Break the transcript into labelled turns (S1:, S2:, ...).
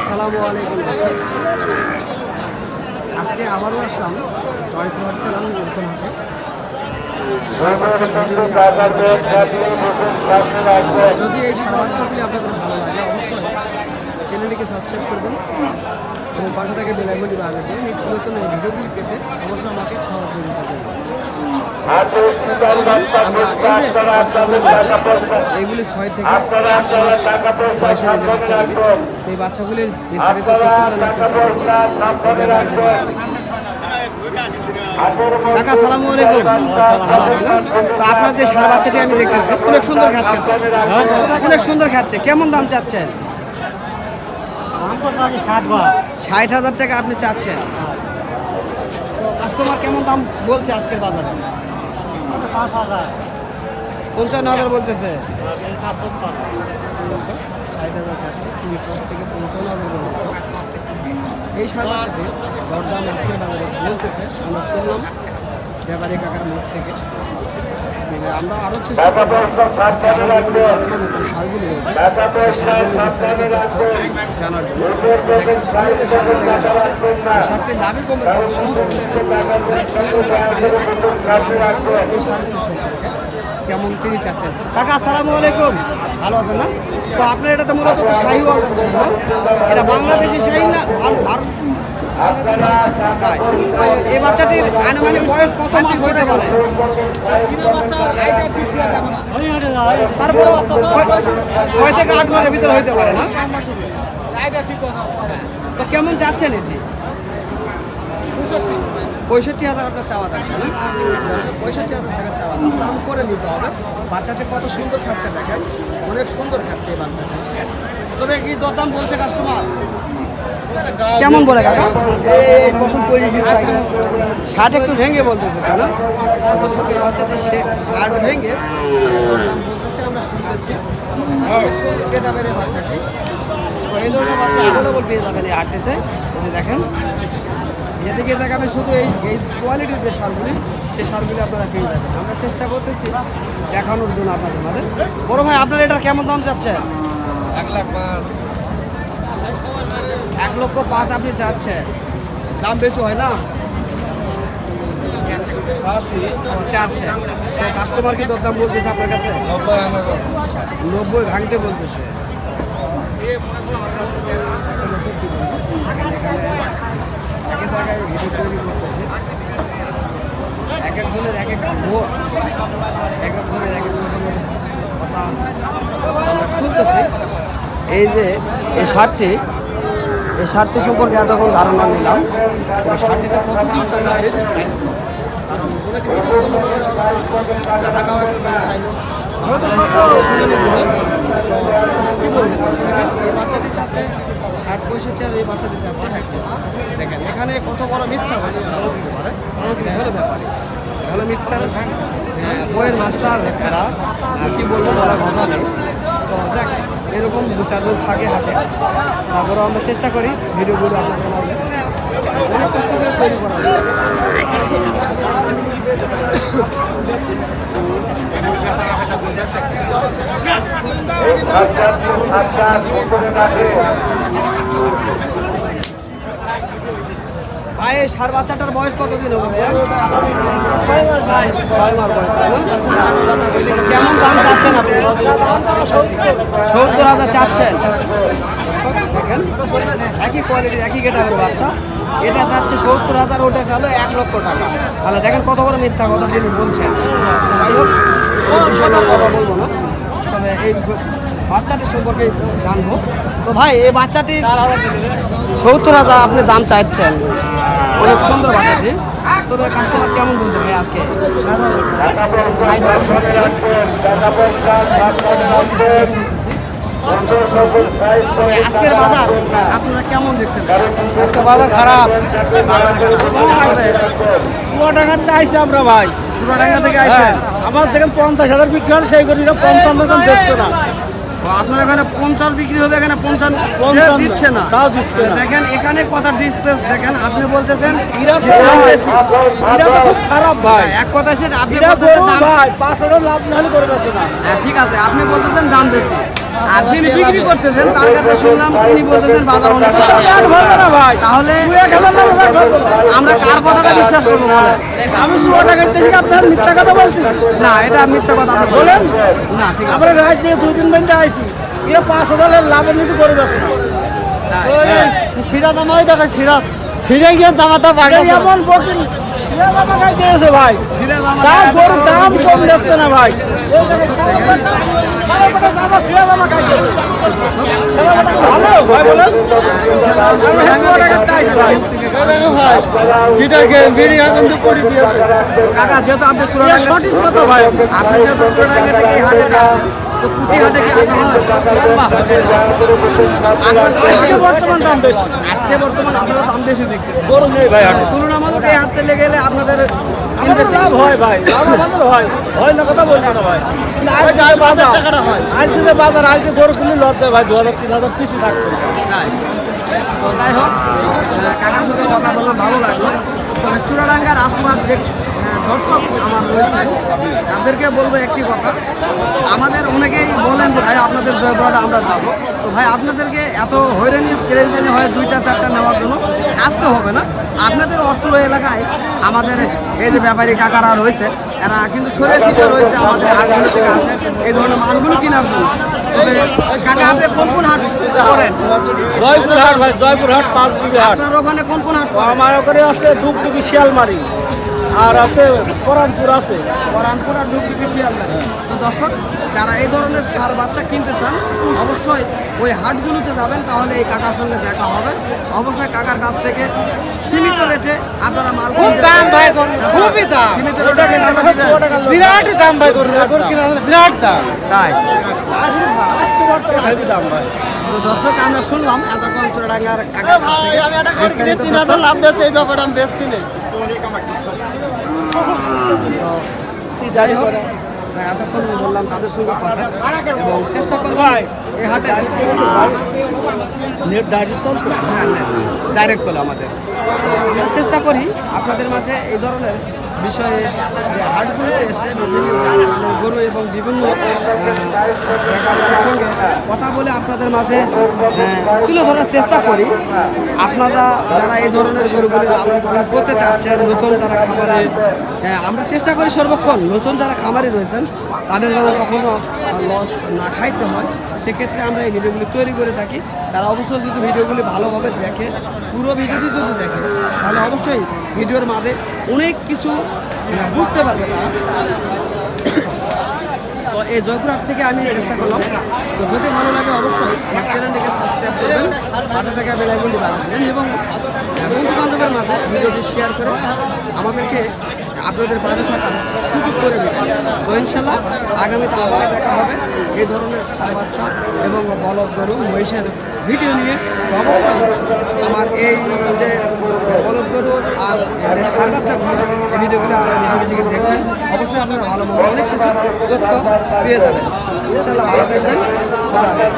S1: আসসালামু আলাইকুম। আজকে আবারও আসলাম জয়পুরহাট জেলার নতুন হাটে। যদি এই সার বাচ্চাগুলি আপনাদের ভালো লাগে অবশ্যই চ্যানেলটিকে সাবস্ক্রাইব করবেন এবং পাশে থেকে বেল আইকনটি বাজিয়ে দিয়ে নিত্য নতুন এই ভিডিওগুলি পেতে অবশ্যই আমাকে সহযোগিতা করবেন। এইগুলি 6 থেকে 8 মাস বয়সের যে বাচ্চাগুলি, এই বাচ্চাগুলির বিস্তারিত কাকা আসসালামু আলাইকুম। তো আপনার যে সার বাচ্চাটি আমি দেখতেছি অনেক সুন্দর খাচ্ছে, অনেক সুন্দর খাচ্ছে। কেমন দাম চাচ্ছেন? 60,000 টাকা আপনি চাচ্ছেন। কাস্টমার কেমন দাম বলছে আজকের বাজারে? 55,000 বলতেছে। 60,000 চাচ্ছে, তিনি কাছ থেকে 55,000 বলতে। এই সার বাচ্চাটি দরদাম আজকের বাজারে বলতেছে, আমরা শুনলাম ব্যাপারী কাকার মুখ থেকে। আমরা আরও চেষ্টা করবো সারগুলি রয়েছে বিস্তারিত জানার জন্য। দেখেন সারটির দাবি কমে এই সারগুলি সম্পর্কে কেমন তিনি চাচ্ছেন। কাকা আসসালামু আলাইকুম, ভালো আছেন না? তো আপনার এটা তো মূলত শাহিওয়াল যাচ্ছে না, এটা বাংলাদেশি শাহি না ভারত? তাই এই বাচ্চাটির আনুমানিক বয়স কত মাস হইতে পারে? তারপরে 6 থেকে 8 মাসের ভিতরে হইতে পারে না? তো কেমন যাচ্ছেন এটি? 65,000 আপনার চাওয়া থাকবে না? 65,000 টাকা চাওয়া দাম, দাম করে নিতে হবে। বাচ্চাটি কত সুন্দর খাচ্ছে দেখেন, অনেক সুন্দর খাচ্ছে এই বাচ্চাটি। তবে কি দরদাম বলছে কাস্টমার? কেমন বলে কাকা? 60 একটু ভেঙে বলতেছে, তাই না? দর্শক এই বাচ্চাটি 60 ভেঙে দরদাম বলতেছে, আমরা শুনতেছি। পেয়ে যাবেন এই বাচ্চাটি। তো এই ধরনের বাচ্চা অ্যাভেলেবল পেয়ে যাবেন এই হাটটিতে। দেখেন যেদিকে দেখাবেন শুধু এই কোয়ালিটির যে সারগুলি, সেই সারগুলি আপনারা পেয়ে যাবেন। আমরা চেষ্টা করতেছি দেখানোর জন্য আপনাদের মাঝে। বড় ভাই আপনার এটার কেমন দাম চাচ্ছেন? 1,05,000 আপনি চাচ্ছেন। দাম বেশি হয় না? চাচ্ছেন। তো কাস্টমার কি দরদাম বলতেছে আপনার কাছে? 90 ভাঙতে বলতেছে। একেক জায়গায় ভিডিও তৈরি করতেছে, এক একজনের এক এক ভোট, এক একজনের এক এক রকমের কথা আমরা শুনতেছি। এই যে এই শার্টটি সম্পর্কে এতক্ষণ ধারণা নিলাম। এই শার্টটিতে কতদিন টাকা বেশি চাইছে, কারণ টাকাও একটু দাম চাইলো। কি বলবো, দেখেন এই বাচ্চাটি চাচ্ছে 60-65 আর এই বাচ্চাটি চাচ্ছে 1,00,000। দেখেন এখানে কত বড় মিথ্যা হতে পারে, এটা হলো ব্যাপারে, হলো মিথ্যার বইয়ের মাস্টার এরা। কি বলবো বলার ভাষা নেই। তো দেখ এরকম 2-4 জন থাকে হাটে, তারপরেও আমরা চেষ্টা করি ভিডিওগুলো আপনাদের মাঝে অনেক কষ্ট করে তৈরি করা হয়। ভাই সার বাচ্চাটার বয়স কতদিন হবে? 6 মাস ভাই, 6 মাস বয়স। কেমন দাম চাচ্ছেন আপনি? 70,000 চাচ্ছেন। দেখেন একই কোয়ালিটির একই গেটারের বাচ্চা, এটা চাচ্ছে 70,000, ওটা চালো 1,00,000 টাকা। তাহলে দেখেন কত বড় মিথ্যা কথা তিনি বলছেন। যাই হোক কথা বলবো না, তবে এই বাচ্চাটির সম্পর্কে জানবো। তো ভাই এই বাচ্চাটির 70,000 আপনি দাম চাইছেন, অনেক সুন্দর বাচ্চাটি। তবে কাস্টমার কেমন বলছে ভাই আজকে? আজকের বাজার আপনারা কেমন দেখছেন?
S2: বাজার খারাপ,
S1: চুয়াডাঙ্গাতে
S2: আইসি আমরা ভাই,
S1: চুয়াডাঙ্গা থেকে আইসেন।
S2: আমার থেকে 50,000 বিক্রি হয়, সেই করি 55 দিচ্ছে না।
S1: আপনার এখানে 50 বিক্রি হবে, এখানে 55 দিচ্ছে না,
S2: তাও দিচ্ছে না।
S1: দেখেন এখানে কথা ডিসপ্লেস দেখেন, আপনি বলতেছেন
S2: এরা তো খুব খারাপ ভাই।
S1: এক কথা সেটা আপনি
S2: ভাই 5,000 লাভ না হলে করবে না।
S1: ঠিক আছে, আপনি বলতেছেন দাম বেশি, আর যিনি বিক্রি করতেছেন তার কাছে শুনলাম তিনি বলতেছেন বাজার অনেক
S2: তো পেট ভরবে না ভাই
S1: তাহলে
S2: 2,000 না পেট ভরবে না।
S1: আমরা কার কথাটা বিশ্বাস করবো বলেন?
S2: আমি 100 টাকা দিতেছি আপনার মিথ্যা কথা বলছি
S1: না, এটা মিথ্যা কথা আপনি
S2: বলেন
S1: না, ঠিক আছে।
S2: আমরা রাত থেকে 2 দিন বেঁধে আইছি এরা 5,000 লাভের নিচে গরিব আছে না
S3: সিরা দামাই দেখে সিরে গিয়ে দামাটা
S2: এটা এমন বকিল সিরা দামা খাই দিয়েছে ভাই
S1: সিরাজ আমার
S2: দাম গরুর দাম কম দিচ্ছে না ভাই সারা পেটে জামা সিরা দামা খাই দিয়েছে সারা পেটে ভালো ভাই বলেন আমি 100 টাকা চাইছি ভাই
S3: ভাই এটাকে বিড়ি এখন তো পড়ে দিয়েছে
S1: কাকা যেহেতু আপনি
S2: এটা
S1: চূড়াডাঙ্গা
S2: সঠিক কথা ভাই
S1: আপনি যেহেতু চূড়াডাঙ্গা থেকে এই হাটে যাচ্ছেন তো প্রতি হাটে কি আসা হয়?
S2: আজকে বর্তমান দাম বেশি
S1: আজকে বর্তমানে আপনারা দাম বেশি দেখতেছেন
S2: গরু নেই ভাই হাটে
S1: তুলনামূলক এই হাটতে লেগে গেলে আপনাদের
S2: আমাদের লাভ হয় ভাই লাভ আমাদের হয় হয় না কথা বলবো না ভাই কিন্তু আজকে যে বাজার আজকে যে বাজার আজকে গরু কিনলে লস দেয় ভাই 2,000-3,000 পিসি থাকবে না।
S1: তো যাই হোক কাকার সাথে কথা বললাম ভালো লাগলো তবে চূড়াডাঙ্গার আশপাশ যে দর্শক আমার রয়েছে তাদেরকে বলবো একটি কথা আমাদের অনেকেই বলেন যে ভাই আপনাদের জয়পুরহাটে আমরা যাব তো ভাই আপনাদেরকে এত হয়রানি পেরেশানি হয় 2টা-4টা নেওয়ার জন্য আসতে হবে না আপনাদের অর্থ এলাকায় আমাদের এই যে ব্যাপারী কাকারা রয়েছে এরা কিন্তু ছড়িয়ে ছিটিয়ে রয়েছে আমাদের হাটগুলো থেকে আসে এই ধরনের মালগুলো কেনার জন্য তবে কাকা আপনি কোন কোন হাট করেন?
S2: জয়পুর হাট ভাই জয়পুর হাট 5 বিঘা হাট
S1: আপনার ওখানে কোন কোন হাট করেন?
S2: আমার ওখানে আছে ডুগডুগি শিয়ালমারি আর আছে পরামপুর আছে
S1: পরানপুর আর ডুবডুবি শিয়ালদারি তো দর্শক যারা এই ধরনের সার বাচ্চা কিনতে চান অবশ্যই ওই হাটগুলোতে যাবেন তাহলে এই কাকার সঙ্গে দেখা হবে অবশ্যই কাকার কাছ থেকে সীমিত রেটে আপনারা মাল
S3: খুব
S1: কিনতে
S3: দাম
S1: পারবেন।
S3: ভাই গরু খুবই দাম
S1: সীমিত
S2: ওটা
S1: রেটে
S2: কিনা
S1: আপনারা
S2: আমাকে
S1: দিবেন।
S2: 100 টাকা লোক।
S3: বিরাট দাম ভাই গরু গরু কিনা বিরাট দাম
S1: তাই
S2: আজকে বর্তমান হেভি দাম ভাই
S1: তো দর্শক আমরা শুনলাম এতক্ষণ চুরাডাঙ্গার কাকার কাছ
S3: ভাই
S1: থেকে
S3: আমি একটা গরু কিনে
S1: বিস্তারিত
S3: 3,000 লাভ দিয়েছে এই ব্যাপারে আমি বেচছি না
S1: তো যাই হোক এতক্ষণ বললাম তাদের সঙ্গে কথা এবং চেষ্টা করলাম
S2: ভাই
S1: এই হাটে
S2: নেট ডাইরেক্ট চলছে
S1: হ্যাঁ ডাইরেক্ট চলে আমাদের আমরা চেষ্টা করি আপনাদের মাঝে এই ধরনের বিষয়ে যে হাটগুলোতে এসে বিভিন্ন জাতের গরু এবং বিভিন্ন ব্যাপারীদের সঙ্গে কথা বলে আপনাদের মাঝে তুলে ধরার চেষ্টা করি আপনারা যারা এই ধরনের গরুগুলি লালন পালন করতে চাচ্ছেন নতুন যারা খামারে আমরা চেষ্টা করি সর্বক্ষণ নতুন যারা খামারে রয়েছেন তাদের যেন কখনো লস না খাইতে হয় সেক্ষেত্রে আমরা এই ভিডিওগুলি তৈরি করে থাকি তারা অবশ্যই যদি ভিডিওগুলি ভালোভাবে দেখে পুরো ভিডিওটি যদি দেখে তাহলে অবশ্যই ভিডিওর মাঝে অনেক কিছু বুঝতে পারবে তারা তো এই জয়পুরহাট থেকে আমি চেষ্টা করলাম তো যদি ভালো লাগে অবশ্যই আমার চ্যানেলটিকে সাবস্ক্রাইব করবেন পাশে থেকে বেলাইকনটি বাজা দেবেন এবং বন্ধু বান্ধবের মাঝে ভিডিওটি শেয়ার করে আমাদেরকে আপনাদের পাশে থাকার সুযোগ করে দেবেন তো ইনশাল্লাহ আগামীতে আবার দেখা হবে এই ধরনের সার বাচ্চা এবং বলদ গরু মহিষের ভিডিও নিয়ে তো অবশ্যই আমার এই যে বলদ গরু আর যে সার বাচ্চাগুলো এই ভিডিওগুলো আপনারা বেশি বেশি করে দেখবেন অবশ্যই আপনারা ভালো মতো অনেক কিছু তথ্য পেয়ে যাবেন ইনশাল্লাহ ভালো থাকবেন খোদা হাফেজ।